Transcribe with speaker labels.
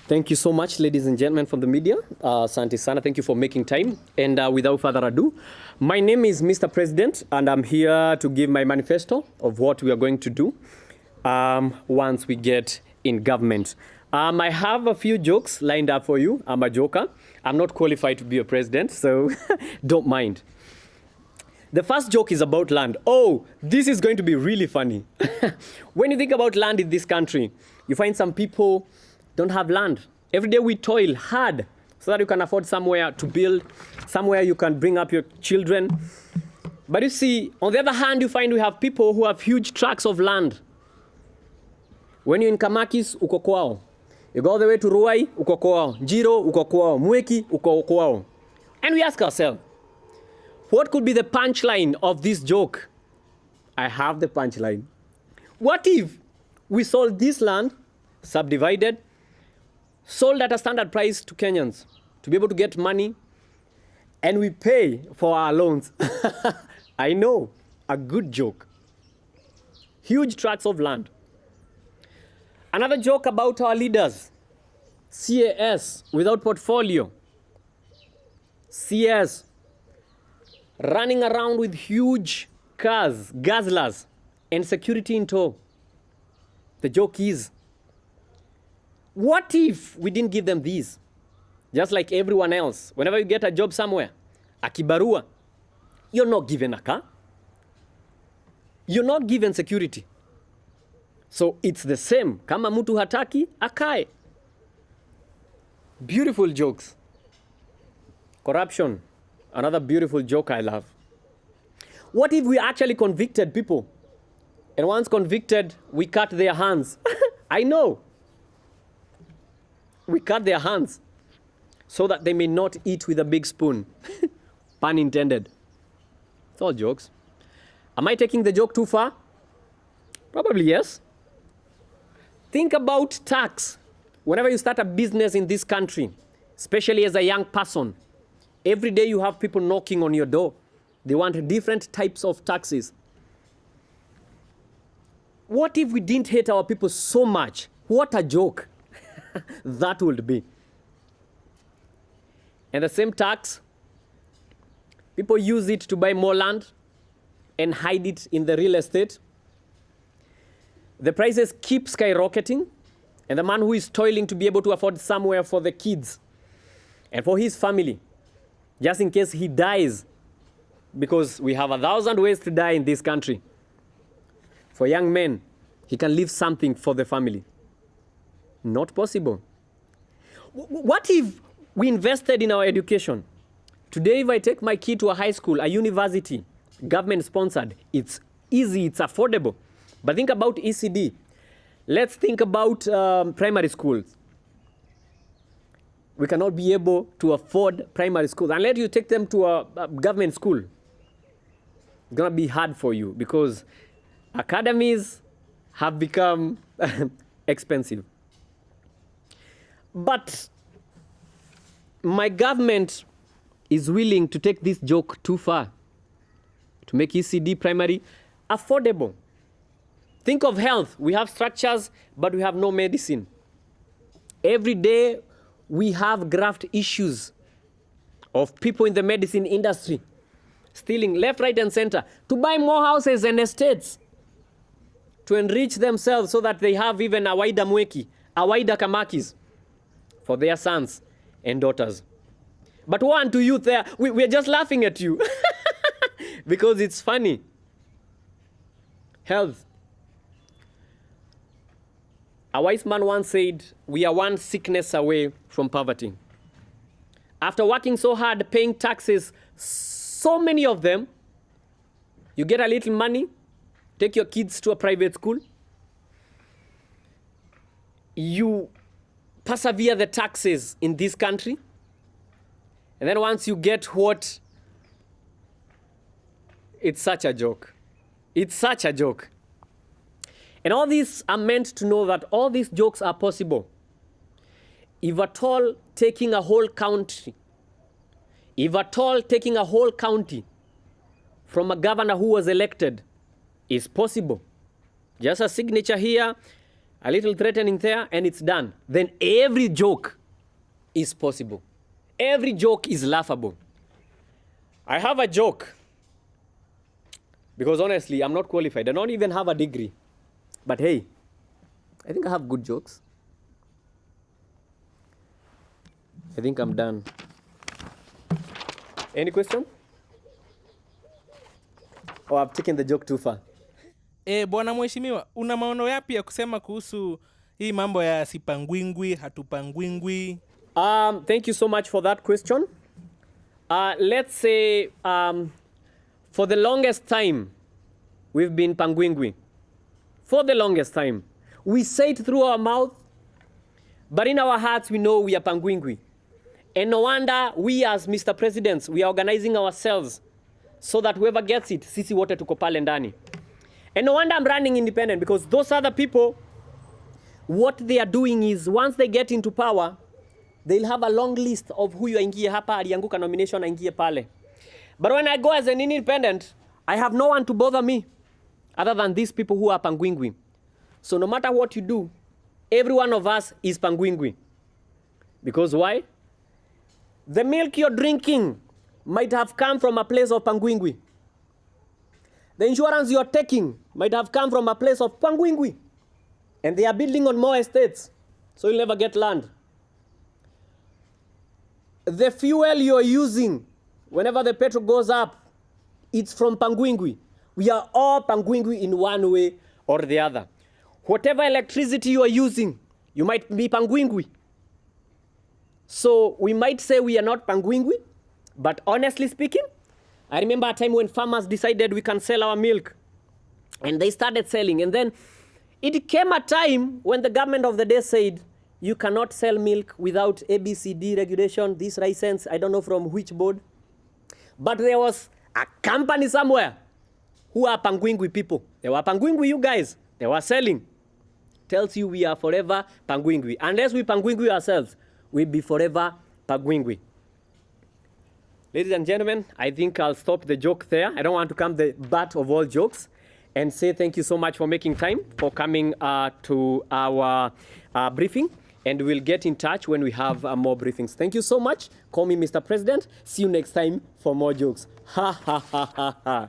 Speaker 1: Thank you so much, ladies and gentlemen from the media. Asante sana, thank you for making time. And without further ado, my name is Mr. President, and I'm here to give my manifesto of what we are going to do once we get in government. I have a few jokes lined up for you. I'm a joker. I'm not qualified to be a president, so don't mind. The first joke is about land. Oh, this is going to be really funny. When you think about land in this country, you find some people don't have land. Every day we toil hard so that you can afford somewhere to build, somewhere you can bring up your children. But you see, on the other hand, you find we have people who have huge tracts of land. When you're in Kamakis, uko kwao. You go all the way to Ruai, uko kwao. Jiro, uko kwao. Mweki, uko kwao. And we ask ourselves, what could be the punchline of this joke? I have the punchline. What if we sold this land, subdivided, sold at a standard price to Kenyans to be able to get money, and we pay for our loans? I know, a good joke. Huge tracts of land. Another joke about our leaders. CAS without portfolio. CS running around with huge cars, guzzlers, and security in tow. The joke is, what if we didn't give them these? Just like everyone else, whenever you get a job somewhere, a kibarua, you're not given a car. You're not given security. So it's the same. Kama mtu hataki, akae. Beautiful jokes. Corruption, another beautiful joke I love. What if we actually convicted people? And once convicted, we cut their hands. I know. We cut their hands so that they may not eat with a big spoon. Pun intended. It's all jokes. Am I taking the joke too far? Probably yes. Think about tax. Whenever you start a business in this country, especially as a young person, every day you have people knocking on your door. They want different types of taxes. What if we didn't hate our people so much? What a joke that would be. And the same tax, people use it to buy more land and hide it in the real estate. The prices keep skyrocketing, and the man who is toiling to be able to afford somewhere for the kids and for his family, just in case he dies, because we have 1,000 ways to die in this country. For young men, he can leave something for the family. Not possible. What if we invested in our education? Today, if I take my kid to a high school, a university, government sponsored, it's easy, it's affordable. But think about ECD. Let's think about primary schools. We cannot be able to afford primary schools unless you take them to a government school. It's going to be hard for you because academies have become expensive. But my government is willing to take this joke too far to make ECD primary affordable. Think of health. We have structures, but we have no medicine. Every day, we have graft issues of people in the medicine industry stealing left, right, and center to buy more houses and estates to enrich themselves so that they have even a wider mweki, a wider kamakis for their sons and daughters. But one to youth there, we're just laughing at you because it's funny. Health. A wise man once said, we are one sickness away from poverty. After working so hard, paying taxes, so many of them, you get a little money, take your kids to a private school, you persevere the taxes in this country, and then once you get what, it's such a joke. It's such a joke. And all these are meant to know that all these jokes are possible. If at all taking a whole country, from a governor who was elected is possible. Just a signature here, a little threatening there, and it's done. Then every joke is possible. Every joke is laughable. I have a joke, because honestly, I'm not qualified. I don't even have a degree. But hey, I think I have good jokes. I think I'm done. Any question? Oh, I've taken the joke too far.
Speaker 2: Bwana mheshimiwa, una maono yapi ya kusema kuhusu hii mambo ya sipangwingwi, hatupangwingwi?
Speaker 1: Thank you so much for that question. Let's say for the longest time, we've been pangwingwi. For the longest time. We say it through our mouth, but in our hearts we know we are pangwingwi. And no wonder we as Mr. Presidents, we are organizing ourselves so that whoever gets it, sisi wote tuko pale ndani. And no wonder I'm running independent, because those other people, what they are doing is once they get into power, they'll have a long list of huyu aingie hapa, alianguka nomination aingie pale. But when I go as an independent, I have no one to bother me other than these people who are pangwingwi. So no matter what you do, every one of us is pangwingwi. Because why? The milk you're drinking might have come from a place of pangwingwi. The insurance you're taking might have come from a place of pangwingwi. And they are building on more estates, so you'll never get land. The fuel you're using, whenever the petrol goes up, it's from pangwingwi. We are all pangwingwi in one way or the other. Whatever electricity you are using, you might be pangwingwi. So we might say we are not pangwingwi, but honestly speaking, I remember a time when farmers decided we can sell our milk. And they started selling. And then it came a time when the government of the day said, you cannot sell milk without ABCD regulation, this license, I don't know from which board. But there was a company somewhere who are pangwingwi people. They were pangwingwi, you guys. They were selling. Tells you we are forever pangwingwi. Unless we pangwingwi ourselves, we'll be forever pangwingwi. Ladies and gentlemen, I think I'll stop the joke there. I don't want to become the butt of all jokes, and say thank you so much for making time, for coming to our briefing. And we'll get in touch when we have more briefings. Thank you so much. Call me Mr. President. See you next time for more jokes. Ha ha ha ha ha.